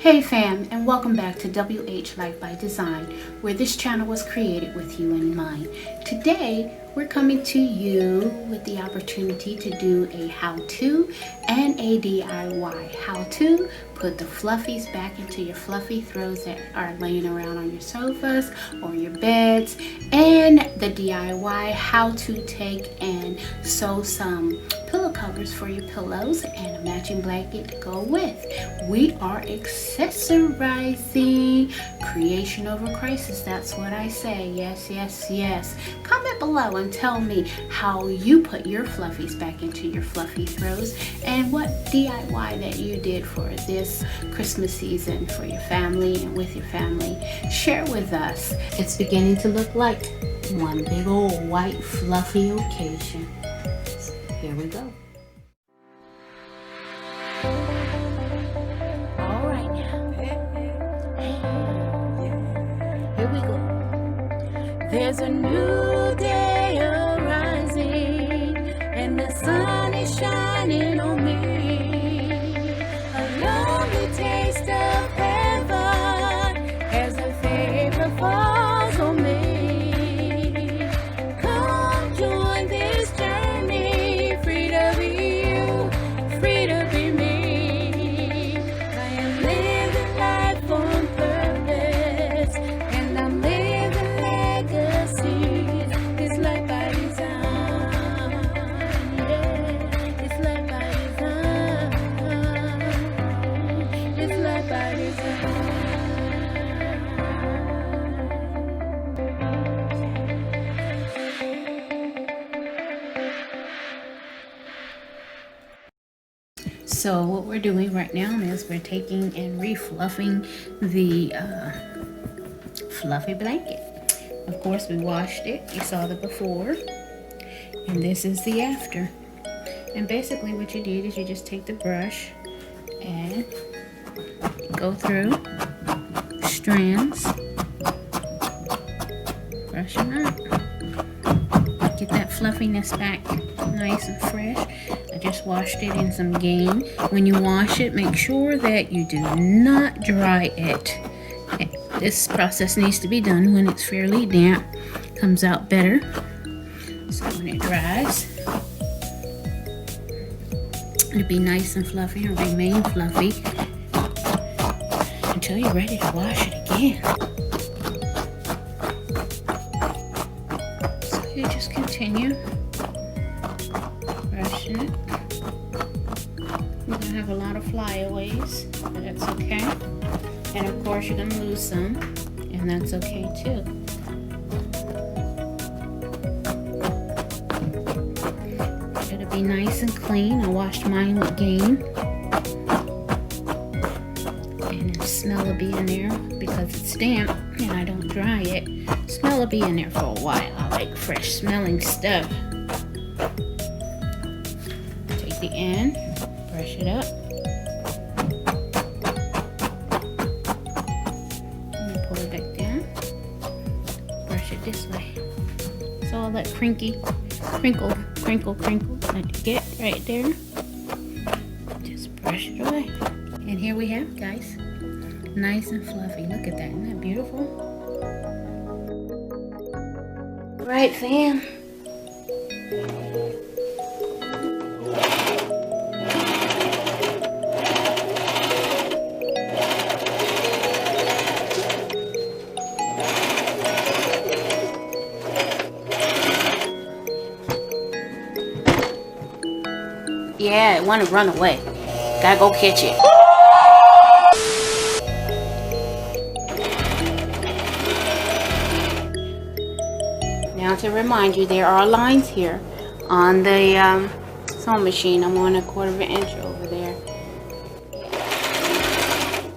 Hey fam, and welcome back to WH Life by Design, where this channel was created with you in mind. Today, we're coming to you with the opportunity to do a how-to and a DIY. How-to, put the fluffies back into your fluffy throws that are laying around on your sofas or your beds. And the DIY, how to take and sew some pillow covers for your pillows and a matching blanket to go with. We are accessorizing. Creation over crisis, that's what I say. Yes, yes, yes. Comment below and tell me how you put your fluffies back into your fluffy throws and what DIY that you did for this Christmas season for your family and with your family. Share with us. It's beginning to look like one big old white fluffy occasion. So here we go. All right now. Here we go. There's a new day arising, and the sun is shining on me. A lovely taste of heaven as a favor falls on me. Come join this journey, free to be you, free to be me. I am living life on purpose, and I'm living legacies. It's life by design. Yeah, it's life by design. It's life by design. So what we're doing right now is we're taking and refluffing the fluffy blanket. Of course, we washed it. You saw the before, and this is the after. And basically what you did is you just take the brush and go through strands, brush them out, get that fluffiness back nice and fresh. I just washed it in some Gain. When you wash it, make sure that you do not dry it. This process needs to be done when it's fairly damp. Comes out better. So when it dries, it'll be nice and fluffy and remain fluffy until you're ready to wash it again. So you just continue brushing it. You're gonna have a lot of flyaways, but that's okay. And of course you're gonna lose some, and that's okay too. It'll be nice and clean. I washed mine with Gain. And the smell will be in there because it's damp and I don't dry it. Smell will be in there for a while. I like fresh smelling stuff. Take the end, brush it up. And pull it back down. Brush it this way. So all that crinkle that you get right there, just brush it away. And here we have, guys, nice and fluffy. Look at that, isn't that beautiful? Right, fam? Yeah, it want to run away. Gotta go catch it. Now to remind you, there are lines here on the sewing machine. I'm on 1/4 inch over there.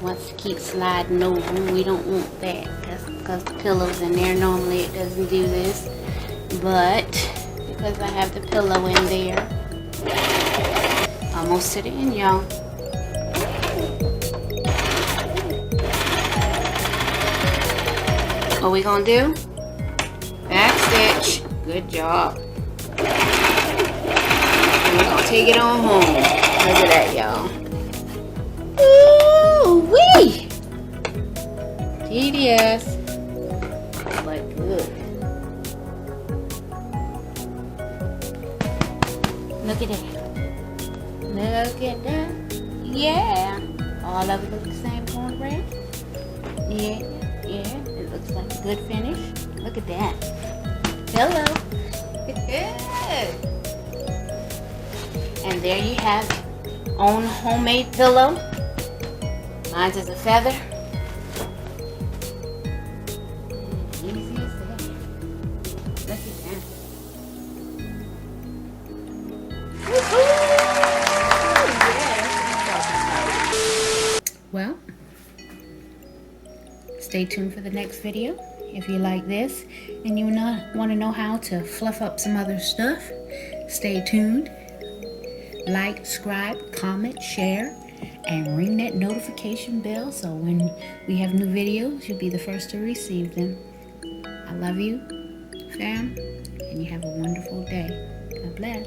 Wants to keep sliding over. We don't want that. That's because the pillow's in there. Normally it doesn't do this, but because I have the pillow in there, almost to the end, y'all. What we gonna do? Back stitch. Good job. And we're gonna take it on home. Look at that, y'all. Ooh wee! Yes. But good. Look at that. Look at that. Yeah. All of it looks the same cornbread. Yeah. It looks like a good finish. Look at that. Hello. And there you have it. Own homemade pillow. Mine's is a feather. Easy as that. Look at that. Woo-hoo! Yeah. Well, stay tuned for the next video. If you like this and you want to know how to fluff up some other stuff, stay tuned. Like, subscribe, comment, share, and ring that notification bell so when we have new videos, you'll be the first to receive them. I love you, fam, and you have a wonderful day. God bless.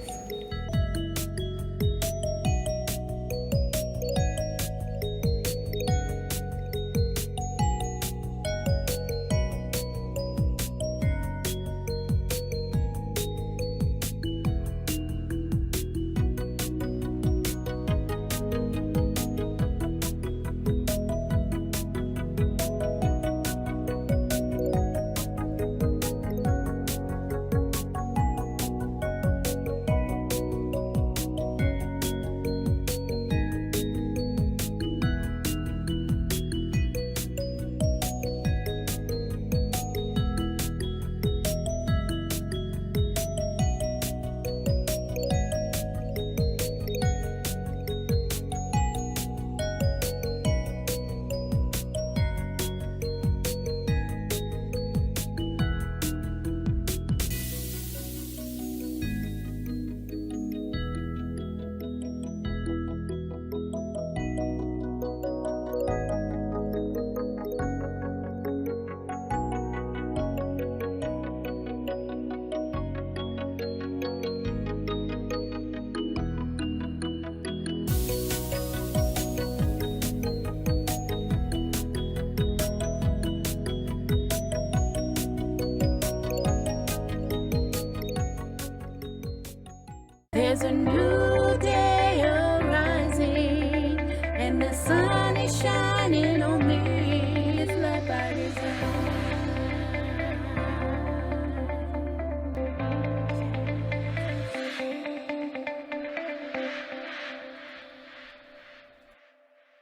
There's a new day arising, and the sun is shining on me. It's light by design.